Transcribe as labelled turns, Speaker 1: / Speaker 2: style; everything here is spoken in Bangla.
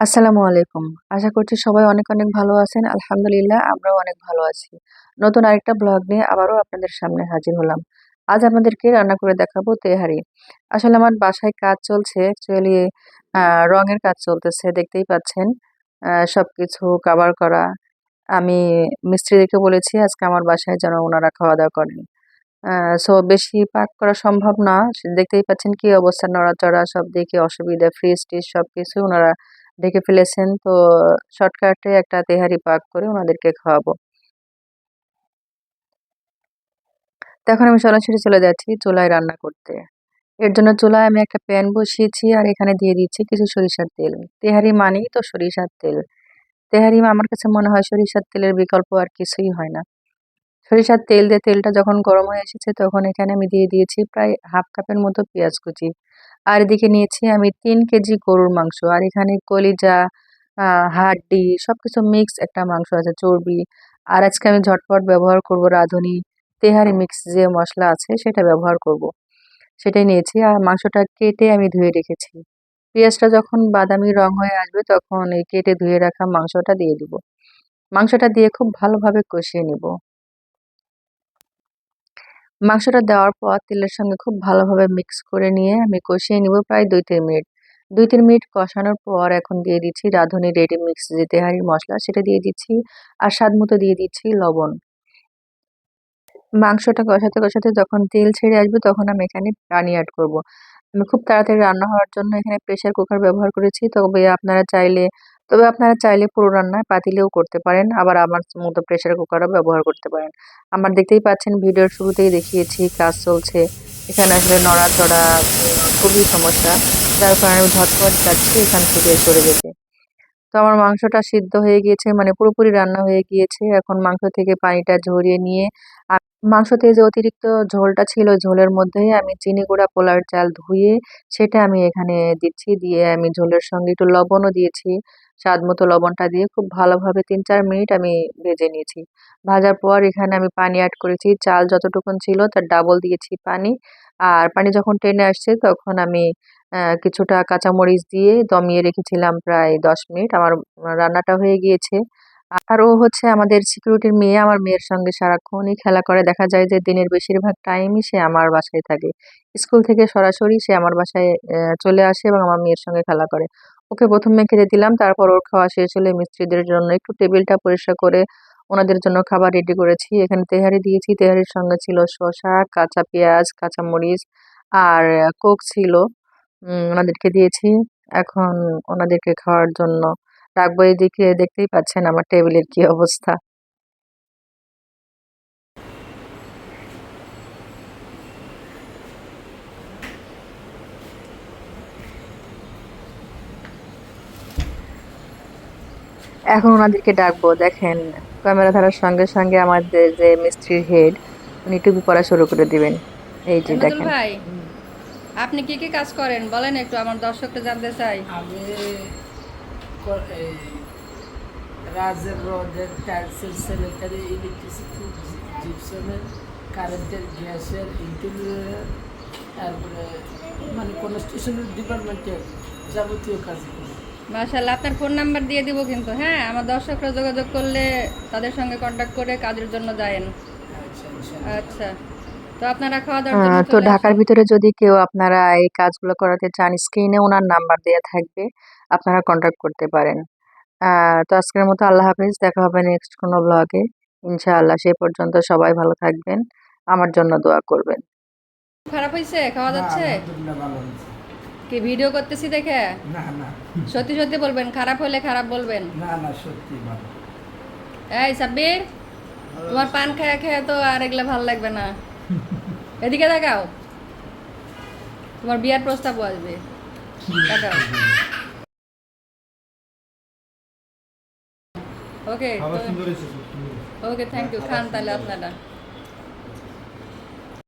Speaker 1: আসসালামু আলাইকুম। আশা করছি সবাই অনেক, অনেক ভালো আছেন। আলহামদুলিল্লাহ আমরাও অনেক ভালো আছি। নতুন আরেকটা ব্লগ নিয়ে আবারও আপনাদের সামনে হাজির হলাম। আজ আপনাদেরকে রান্না করে দেখাবো তেহারি। আসলে আমার বাসায় কাজ চলছে। অ্যাকচুয়ালি আ রঙের কাজ চলতেছে দেখতেই পাচ্ছেন। সবকিছু কাভার করা। আমি মিস্ত্রিদেরকে বলেছি আজকে আমার বাসায় যেন উনারা খাওয়া-দাওয়া করেন। আ সো বেশি পাক করা সম্ভব না। দেখতেই পাচ্ছেন কি অবস্থা নড়াচড়া সব দিকে অসুবিধা। ফ্রিজ-ট্রিজ সবকিছু উনারা ঢেকে ফেলেছেন। তো শর্টকাটে একটা তেহারি পাক করে উনাদেরকে খাওয়াবো। তো এখন আমি সরাসরি চলে যাচ্ছি চুলায় রান্না করতে। এর জন্য চুলায় আমি একটা প্যান বসিয়েছি আর এখানে দিয়ে দিচ্ছি কিছু সরিষার তেল। তেহারি মানেই তো সরিষার তেল। তেহারি আমার কাছে মনে হয় সরিষার তেলের বিকল্প আর কিছুই হয় না। সরিষার তেল দিয়ে তেলটা যখন গরম হয়ে এসেছে তখন এখানে আমি দিয়ে দিয়েছি প্রায় হাফ কাপের মতো পেঁয়াজ কুচি। আর এদিকে নিয়েছি আমি ৩ কেজি গরুর মাংস। আর এখানে কলিজা, আ হাড্ডি সবকিছু মিক্স একটা মাংস আছে, চর্বি। আর আজকে আমি ঝটপট ব্যবহার করব রাঁধুনি তেহারি মিক্স যে মসলা আছে সেটা ব্যবহার করব। সেটাই নিয়েছি। আর মাংসটা কেটে আমি ধুয়ে রেখেছি। পেঁয়াজটা যখন বাদামি রং হয়ে আসবে তখন এই কেটে ধুয়ে রাখা মাংসটা দিয়ে দিব। মাংসটা দিয়ে খুব ভালোভাবে কষিয়ে নিব। মাংসটা দেওয়ার পর তেলের সঙ্গে খুব ভালোভাবে মিক্স করে নিয়ে আমি কষিয়ে নিব প্রায় ২-৩ মিনিট। ২-৩ মিনিট কষানোর পর এখন দিয়ে দিচ্ছি রাঁধুনি রেডি মিক্স যে তেহারির মসলা সেটা দিয়ে দিচ্ছি। আর স্বাদমতো দিয়ে দিচ্ছি লবণ। মাংসটা কষাতে, কষাতে যখন তেল ছেড়ে আসবে তখন আমি এখানে পানি এড করব। আমি খুব তাড়াতাড়ি রান্না হওয়ার জন্য এখানে প্রেশার কুকার ব্যবহার করেছি। তবে আপনারা চাইলে পুরো রান্না পাতিলেও করতে পারেন। আবার আমার মতো প্রেশার কুকারও ব্যবহার করতে পারেন। আমার দেখতেই পাচ্ছেন ভিডিওর শুরুতেই দেখিয়েছি কাজ চলছে। এখানে আসলে নড়াচড়া খুবই সমস্যা। যার কারণে আমি ঝটপট চাচ্ছি এখান থেকে সরে যেতে। তো আমার মাংসটা সিদ্ধ হয়ে গিয়েছে মানে পুরোপুরি রান্না হয়ে গিয়েছে। এখন মাংস থেকে পানিটা ঝরিয়ে নিয়ে মাংসতে যে অতিরিক্ত ঝোলটা ছিল, ঝোলের মধ্যেই আমি চিনি গুঁড়া, পোলার চাল ধুয়ে সেটা আমি এখানে দিচ্ছি। দিয়ে আমি ঝোলের সঙ্গে একটু লবণও দিয়েছি। স্বাদমতো লবণটা দিয়ে খুব ভালোভাবে ৩-৪ মিনিট আমি ভেজে নিয়েছি। ভাজার পর এখানে আমি পানি এড করেছি। চাল যতটুকুন ছিল তার ডাবল দিয়েছি পানি। আর পানি যখন টেনে আসছে তখন আমি কিছুটা কাঁচামরিচ দিয়ে দমিয়ে রেখেছিলাম প্রায় ১০ মিনিট। আমার রান্নাটা হয়ে গিয়েছে। আর ও হচ্ছে আমাদের সিকিউরিটির মেয়ে। আমার মেয়ের সঙ্গে সারাক্ষণই খেলা করে। দেখা যায় যে দিনের বেশিরভাগ টাইমই সে আমার বাসায় থাকে। স্কুল থেকে সরাসরি সে আমার বাসায় চলে আসে এবং আমার মেয়ের সঙ্গে খেলা করে। ওকে ১ম এ খেতে দিলাম। তারপর ওর খাওয়া শেষ হলে মিস্ত্রিদের জন্য একটু টেবিলটা পরিষ্কার করে ওনাদের জন্য খাবার রেডি করেছি। এখানে তেহারি দিয়েছি। তেহারির সঙ্গে ছিল শসা, কাঁচা পেঁয়াজ, কাঁচামরিচ আর কোক ছিল। ওনাদেরকে দিয়েছি। এখন ওনাদেরকে খাওয়ার জন্য রাখবো। এদিকে দেখতেই পাচ্ছেন আমার টেবিলের কি অবস্থা। এখন ওনাদেরকে ডাকবো। দেখেন ক্যামেরা ধরার সঙ্গে, সঙ্গে আমাদের যে মিস্ত্রির হেড উনি টুপি পরা শুরু করে দিবেন। এই যে
Speaker 2: এমাদুল
Speaker 1: দেখেন।
Speaker 2: ভাই, আপনি কি কি কাজ করেন বলেন একটু, আমার দর্শকটা জানতে চাই।
Speaker 3: আমি এই রাজের রডের টাইলসের স্যানিটারি ইলেকট্রিসিটি জিপসামের কারেন্টের গ্যাসের ইন্টেরিয়রের তারপরে মানে কনস্ট্রাকশনের ডিপার্টমেন্টের যাবতীয় কাজ করি।
Speaker 2: মাশাআল্লাহ, আপনার ফোন নাম্বার দিয়ে দিব কিন্তু, হ্যাঁ, আমার দর্শকরা যোগাযোগ করলে তাদের সঙ্গে কন্ট্যাক্ট করে কাজের জন্য যায়েন।
Speaker 3: আচ্ছা ইনশাআল্লাহ।
Speaker 2: আচ্ছা, তো আপনারা খাওয়া দাওয়ার জন্য
Speaker 1: তো
Speaker 2: চলে
Speaker 1: ঢাকার
Speaker 2: আসেন।
Speaker 1: ভিতরে যদি কেউ আপনারা এই কাজগুলো করাতে চান স্ক্রিনে ওনার নাম্বার দেয়া থাকবে। আপনারা কন্ট্যাক্ট করতে পারেন। তো আজকের মতো আল্লাহ হাফেজ। দেখা হবে নেক্সট কোনো ব্লগে। ইনশাআল্লাহ সেই পর্যন্ত সবাই ভালো থাকবেন। আমার জন্য দোয়া করবেন।
Speaker 2: খারাপ হয়েছে খাওয়া
Speaker 3: না
Speaker 2: যাচ্ছে?
Speaker 3: আলহামদুলিল্লাহ ভালো হয়েছে।
Speaker 2: কি ভিডিও করতেছি দেখে?
Speaker 3: না না
Speaker 2: সত্যি সত্যি বলবেন, খারাপ হলে খারাপ বলবেন।
Speaker 3: না না সত্যি ভালো।
Speaker 2: এই সাব্বির, তোমার পান খেয়ে খেয়ে তো আর এগুলা ভালো লাগবে না। এদিকে তাকাও, তোমার বিয়ার প্রস্তাবও আসবে। তাকাও। ওকে,
Speaker 4: খাবার সুন্দর হয়েছে, খুব সুন্দর।
Speaker 2: ওকে, থ্যাংক ইউ। খান তাহলে আপনারা।